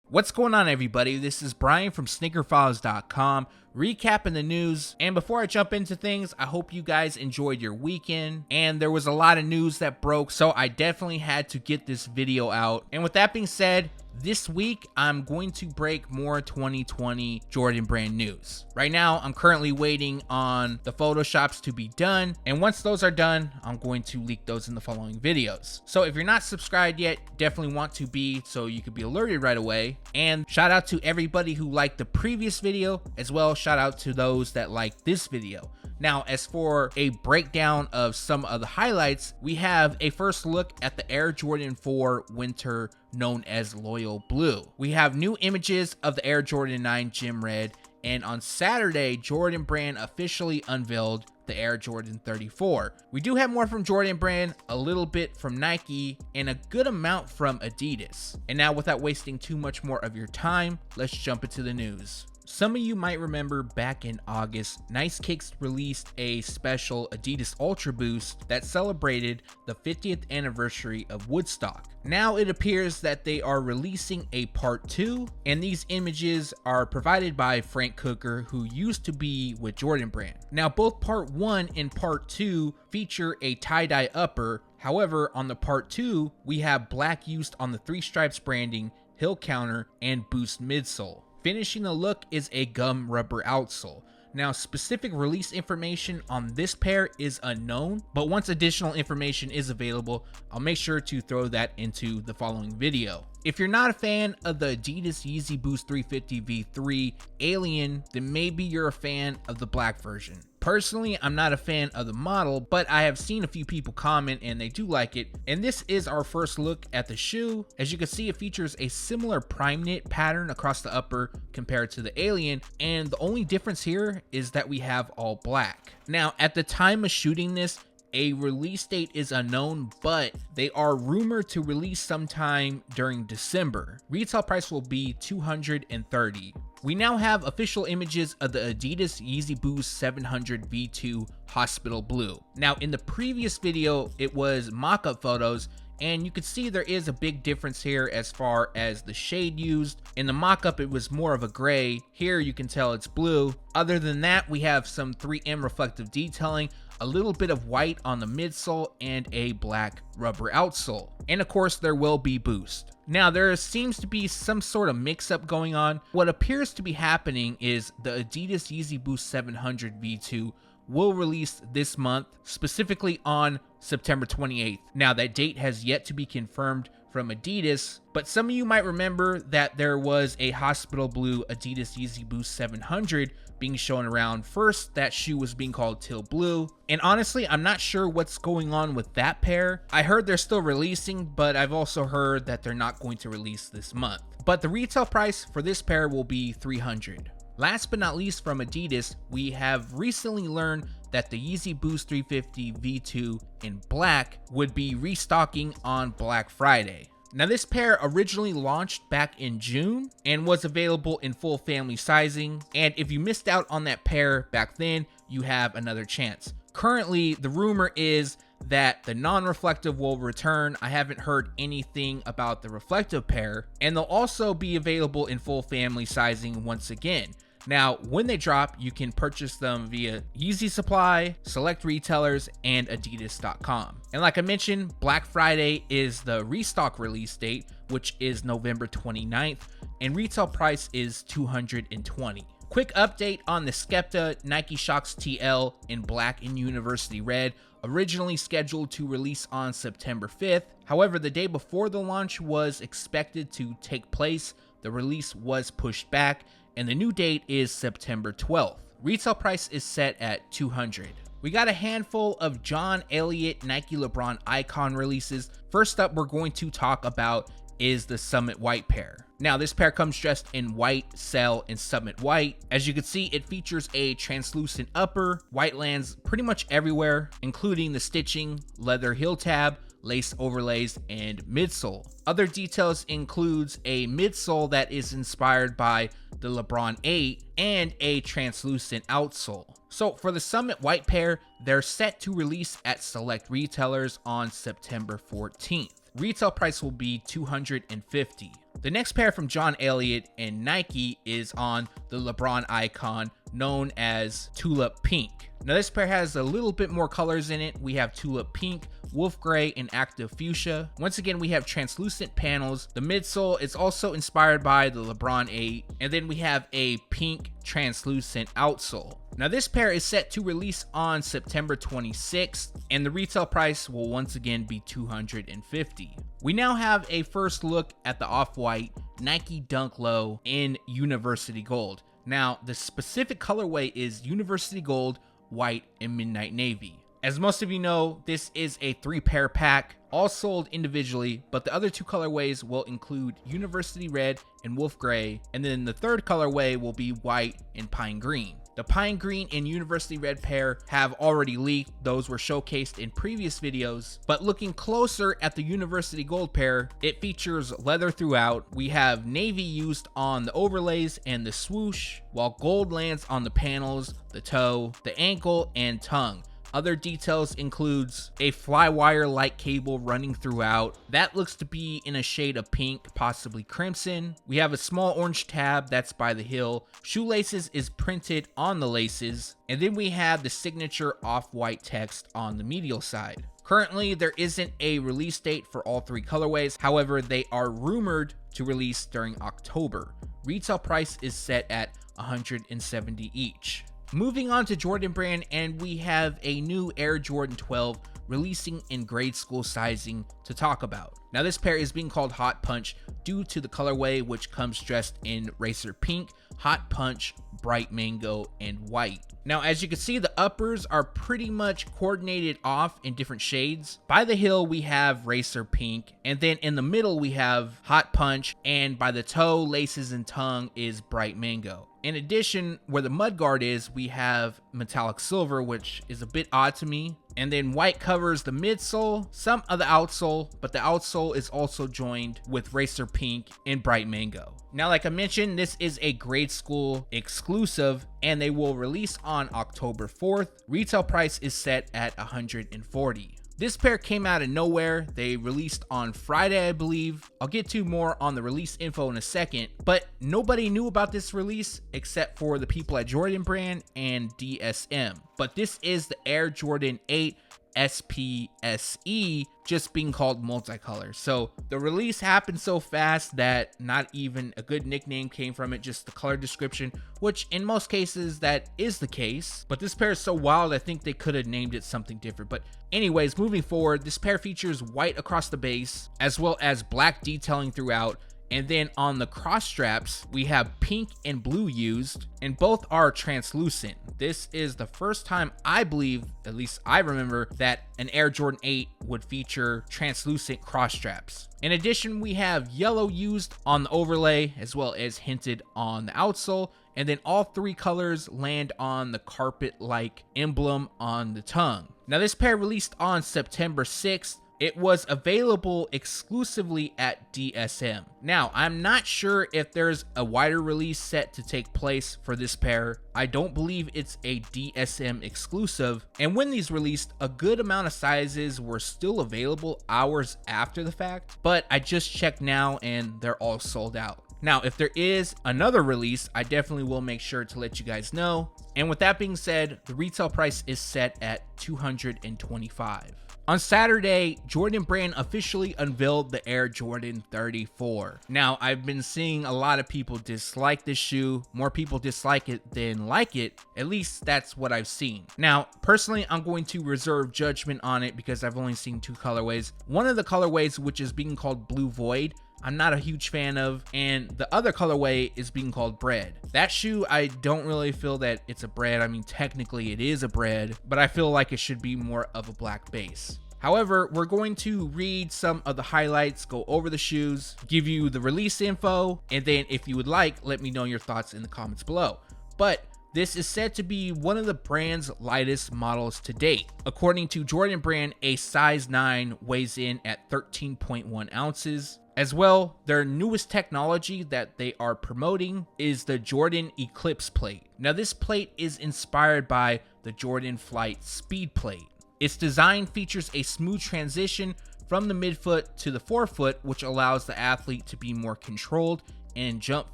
What's going on, everybody? This is Brian from SneakerFiles.com, recapping the news. And before I jump into things, I hope you guys enjoyed your weekend. And there was a lot of news that broke, so I definitely had to get this video out. And with that being said, this week, I'm going to break more 2020 Jordan brand news. Right now, I'm currently waiting on the Photoshops to be done, and once those are done, I'm going to leak those in the following videos. So if you're not subscribed yet, definitely want to be so you could be alerted right away. And shout out to everybody who liked the previous video, as well shout out to those that liked this video. Now, as for a breakdown of some of the highlights, we have a first look at the Air Jordan 4 Winter known as Loyal Blue. We have new images of the Air Jordan 9 Gym Red, and on Saturday, Jordan Brand officially unveiled the Air Jordan 34. We do have more from Jordan Brand, a little bit from Nike, and a good amount from Adidas. And now, without wasting too much more of your time, let's jump into the news. Some of you might remember back in August, Nice Kicks released a special Adidas Ultra Boost that celebrated the 50th anniversary of Woodstock. Now it appears that they are releasing a part 2, and these images are provided by Frank Cooker, who used to be with Jordan Brand. Now both part 1 and part 2 feature a tie-dye upper. However, on the part 2, we have black used on the 3 stripes branding, heel counter, and boost midsole. Finishing the look is a gum rubber outsole. Now, specific release information on this pair is unknown, but once additional information is available, I'll make sure to throw that into the following video. If you're not a fan of the Adidas Yeezy Boost 350 V3 Alien, then maybe you're a fan of the black version. Personally, I'm not a fan of the model, but I have seen a few people comment and they do like it. And this is our first look at the shoe. As you can see, it features a similar prime knit pattern across the upper compared to the Alien. And the only difference here is that we have all black. Now, at the time of shooting this, a release date is unknown, but they are rumored to release sometime during December. Retail price will be $230. We now have official images of the Adidas Yeezy Boost 700 V2 Hospital Blue. Now, in the previous video, it was mock-up photos, and you can see there is a big difference here as far as the shade used. In the mock-up, it was more of a gray. Here, you can tell it's blue. Other than that, we have some 3M reflective detailing, a little bit of white on the midsole, and a black rubber outsole. And of course, there will be boost. Now, there seems to be some sort of mix-up going on. What appears to be happening is the Adidas Yeezy Boost 700 V2 will release this month, specifically on September 28th. Now, that date has yet to be confirmed from Adidas, but some of you might remember that there was a Hospital Blue Adidas Yeezy Boost 700 being shown around. First, that shoe was being called Teal Blue, and honestly, I'm not sure what's going on with that pair. I heard they're still releasing, but I've also heard that they're not going to release this month. But the retail price for this pair will be $300. Last but not least, from Adidas, we have recently learned that the Yeezy Boost 350 V2 in black would be restocking on Black Friday. Now, this pair originally launched back in June and was available in full family sizing, and if you missed out on that pair back then, you have another chance. Currently, the rumor is that the non-reflective will return. I haven't heard anything about the reflective pair, and they'll also be available in full family sizing once again. Now, when they drop, you can purchase them via Yeezy Supply, select retailers, and adidas.com. And like I mentioned, Black Friday is the restock release date, which is November 29th, and retail price is $220. Quick update on the Skepta Nike Shox TL in black and university red, originally scheduled to release on September 5th. However, the day before the launch was expected to take place, the release was pushed back, and the new date is September 12th. Retail price is set at $200. We got a handful of John Elliott Nike LeBron Icon releases. First up, we're going to talk about is the Summit White pair. Now, this pair comes dressed in white, sail, and Summit White. As you can see, it features a translucent upper. White lands pretty much everywhere, including the stitching, leather heel tab, lace overlays, and midsole. Other details includes a midsole that is inspired by the LeBron 8 and a translucent outsole. So for the Summit White pair, they're set to release at select retailers on September 14th. Retail price will be $250. The next pair from John Elliott and Nike is on the LeBron Icon, known as Tulip Pink. Now this pair has a little bit more colors in it. We have Tulip Pink, Wolf Gray, and Active Fuchsia. Once again, we have translucent panels. The midsole is also inspired by the LeBron 8, and then we have a pink translucent outsole. Now this pair is set to release on September 26th, and the retail price will once again be $250. We now have a first look at the off-white Nike Dunk Low in University Gold. Now the specific colorway is University Gold, White, and Midnight Navy. As most of you know, this is a 3-pair pack, all sold individually, but the other 2 colorways will include University Red and Wolf Gray, and then the third colorway will be White and Pine Green. The Pine Green and University Red pair have already leaked. Those were showcased in previous videos, but looking closer at the University Gold pair, it features leather throughout. We have navy used on the overlays and the swoosh, while gold lands on the panels, the toe, the ankle, and tongue. Other details includes a flywire-like cable running throughout. That looks to be in a shade of pink, possibly crimson. We have a small orange tab that's by the heel. Shoelaces is printed on the laces. And then we have the signature off-white text on the medial side. Currently, there isn't a release date for all 3 colorways. However, they are rumored to release during October. Retail price is set at $170 each. Moving on to Jordan Brand, and we have a new Air Jordan 12 releasing in grade school sizing to talk about. Now this pair is being called Hot Punch due to the colorway, which comes dressed in Racer Pink, Hot Punch, Bright Mango, and White. Now as you can see, the uppers are pretty much coordinated off in different shades. By the heel we have Racer Pink, and then in the middle we have Hot Punch, and by the toe, laces, and tongue is Bright Mango. In addition, where the mudguard is, we have metallic silver, which is a bit odd to me. And then white covers the midsole, some of the outsole, but the outsole is also joined with Racer Pink and Bright Mango. Now, like I mentioned, this is a grade school exclusive, and they will release on October 4th. Retail price is set at $140. This pair came out of nowhere. They released on Friday, I believe. I'll get to more on the release info in a second, but nobody knew about this release except for the people at Jordan Brand and DSM. But this is the Air Jordan 8 SPSE, just being called multicolor. So the release happened so fast that not even a good nickname came from it, just the color description, which in most cases that is the case. But this pair is so wild, I think they could have named it something different. But anyways, moving forward, this pair features white across the base as well as black detailing throughout. And then on the cross straps, we have pink and blue used, and both are translucent. This is the first time, I believe, at least I remember, that an Air Jordan 8 would feature translucent cross straps. In addition, we have yellow used on the overlay as well as hinted on the outsole, and then all 3 colors land on the carpet-like emblem on the tongue. Now this pair released on September 6th. It was available exclusively at DSM. Now, I'm not sure if there's a wider release set to take place for this pair. I don't believe it's a DSM exclusive. And when these released, a good amount of sizes were still available hours after the fact. But I just checked now and they're all sold out. Now, if there is another release, I definitely will make sure to let you guys know. And with that being said, the retail price is set at $225. On Saturday, Jordan Brand officially unveiled the Air Jordan 34. Now, I've been seeing a lot of people dislike this shoe. More people dislike it than like it. At least that's what I've seen. Now, personally, I'm going to reserve judgment on it because I've only seen 2 colorways. One of the colorways, which is being called Blue Void, I'm not a huge fan of, and the other colorway is being called Bread. That shoe, I don't really feel that it's a bread. I mean, technically it is a bread, but I feel like it should be more of a black base. However, we're going to read some of the highlights, go over the shoes, give you the release info, and then if you would like, let me know your thoughts in the comments below. But this is said to be one of the brand's lightest models to date. According to Jordan Brand, a size 9 weighs in at 13.1 ounces. As well, their newest technology that they are promoting is the Jordan Eclipse plate. Now this plate is inspired by the Jordan Flight Speed plate. Its design features a smooth transition from the midfoot to the forefoot, which allows the athlete to be more controlled and jump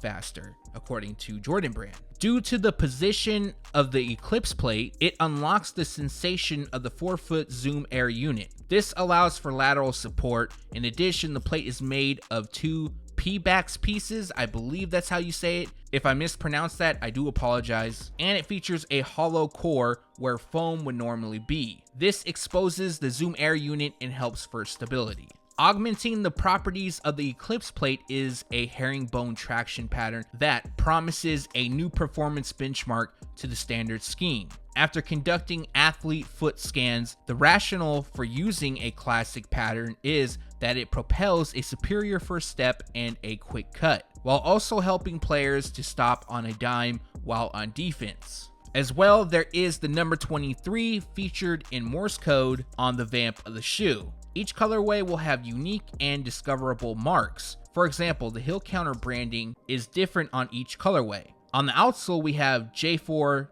faster, according to Jordan Brand. Due to the position of the Eclipse plate, it unlocks the sensation of the forefoot Zoom Air unit. This allows for lateral support. In addition, the plate is made of two P-backs pieces. I believe that's how you say it. If I mispronounced that, I do apologize. And it features a hollow core where foam would normally be. This exposes the Zoom Air unit and helps for stability. Augmenting the properties of the Eclipse plate is a herringbone traction pattern that promises a new performance benchmark to the standard scheme. After conducting athlete foot scans, the rationale for using a classic pattern is that it propels a superior first step and a quick cut, while also helping players to stop on a dime while on defense. As well, there is the number 23 featured in Morse code on the vamp of the shoe. Each colorway will have unique and discoverable marks. For example, the heel counter branding is different on each colorway. On the outsole, we have J4-34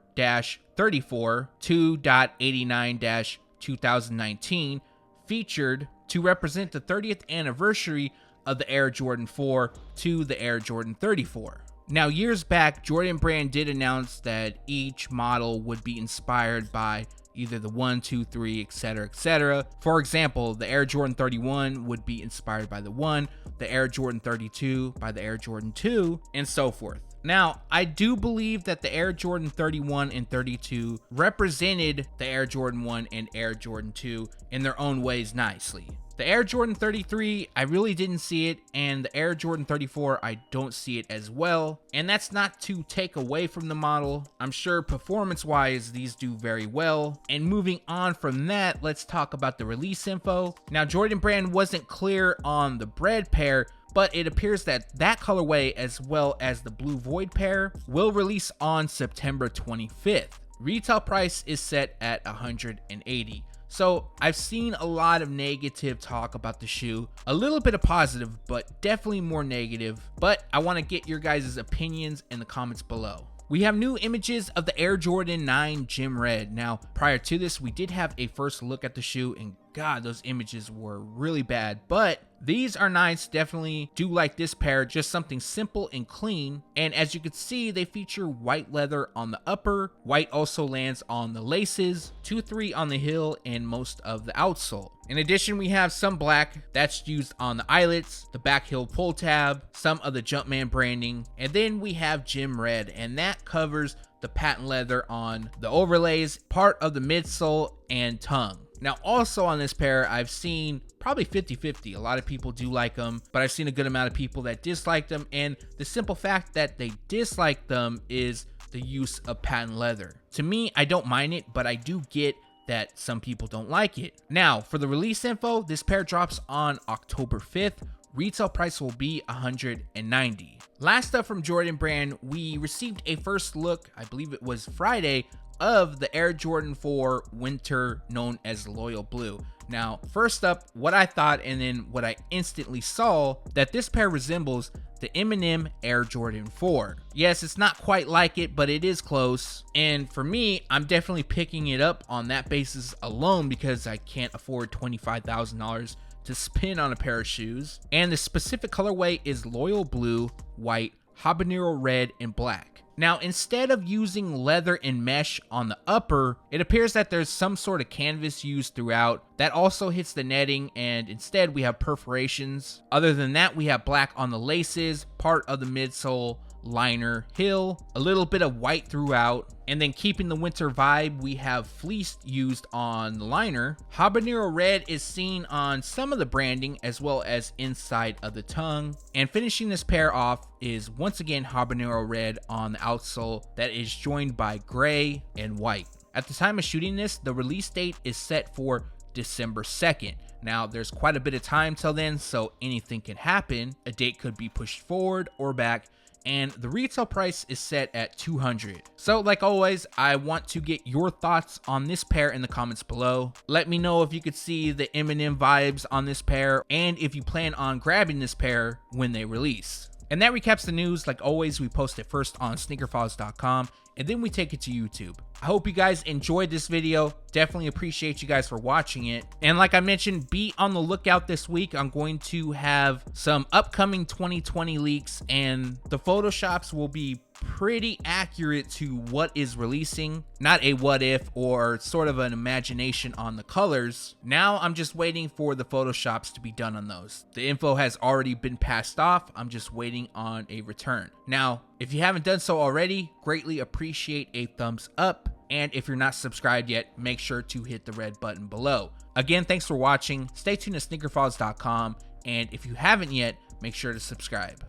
2.89-2019 featured to represent the 30th anniversary of the Air Jordan 4 to the Air Jordan 34. Now, years back, Jordan Brand did announce that each model would be inspired by either the 1, 2, 3, etc., etc. For example, the Air Jordan 31 would be inspired by the 1, the Air Jordan 32 by the Air Jordan 2, and so forth. Now, I do believe that the Air Jordan 31 and 32 represented the Air Jordan 1 and Air Jordan 2 in their own ways nicely. The Air Jordan 33, I really didn't see it, and the Air Jordan 34, I don't see it as well. And that's not to take away from the model. I'm sure performance-wise, these do very well. And moving on from that, let's talk about the release info. Now, Jordan Brand wasn't clear on the bread pair, but it appears that that colorway, as well as the Blue Void pair, will release on September 25th. Retail price is set at $180. So I've seen a lot of negative talk about the shoe, a little bit of positive, but definitely more negative. But I want to get your guys' opinions in the comments below. We have new images of the Air Jordan 9 Gym Red. Now, prior to this, we did have a first look at the shoe, and God, those images were really bad, but these are nice. Definitely do like this pair, just something simple and clean. And as you can see, they feature white leather on the upper, white also lands on the laces, 2-3 on the heel, and most of the outsole. In addition, we have some black that's used on the eyelets, the back heel pull tab, some of the Jumpman branding, and then we have Gym Red, and that covers the patent leather on the overlays, part of the midsole, and tongue. Now, also on this pair, I've seen probably 50-50. A lot of people do like them, but I've seen a good amount of people that dislike them. And the simple fact that they dislike them is the use of patent leather. To me, I don't mind it, but I do get that some people don't like it. Now, for the release info, this pair drops on October 5th. Retail price will be $190. Last up from Jordan Brand, we received a first look, I believe it was Friday, of the Air Jordan 4 Winter known as Loyal Blue. Now, first up, what I thought and then what I instantly saw, that this pair resembles the Eminem Air Jordan 4. Yes, it's not quite like it, but it is close. And for me, I'm definitely picking it up on that basis alone because I can't afford $25,000 to spend on a pair of shoes. And the specific colorway is Loyal Blue, white, habanero red, and black. Now, instead of using leather and mesh on the upper, it appears that there's some sort of canvas used throughout that also hits the netting, and instead we have perforations. Other than that, we have black on the laces, part of the midsole, liner, heel, a little bit of white throughout, and then keeping the winter vibe, we have fleece used on the liner. Habanero red is seen on some of the branding as well as inside of the tongue. And finishing this pair off is once again habanero red on the outsole that is joined by gray and white. At the time of shooting this, the release date is set for December 2nd. Now, there's quite a bit of time till then, so anything can happen. A date could be pushed forward or back, and the retail price is set at $200. So like always, I want to get your thoughts on this pair in the comments below. Let me know if you could see the Eminem vibes on this pair and if you plan on grabbing this pair when they release. And that recaps the news. Like always, we post it first on SneakerFiles.com and then we take it to YouTube. I hope you guys enjoyed this video. definitely appreciate you guys for watching it. And like I mentioned, be on the lookout this week. I'm going to have some upcoming 2020 leaks, and the Photoshops will be pretty accurate to what is releasing, not a what if or sort of an imagination on the colors. Now I'm just waiting for the Photoshops to be done on those. The info has already been passed off. I'm just waiting on a return. Now, if you haven't done so already, greatly appreciate a thumbs up. And if you're not subscribed yet, make sure to hit the red button below. Again, thanks for watching. Stay tuned to SneakerFiles.com. And if you haven't yet, make sure to subscribe.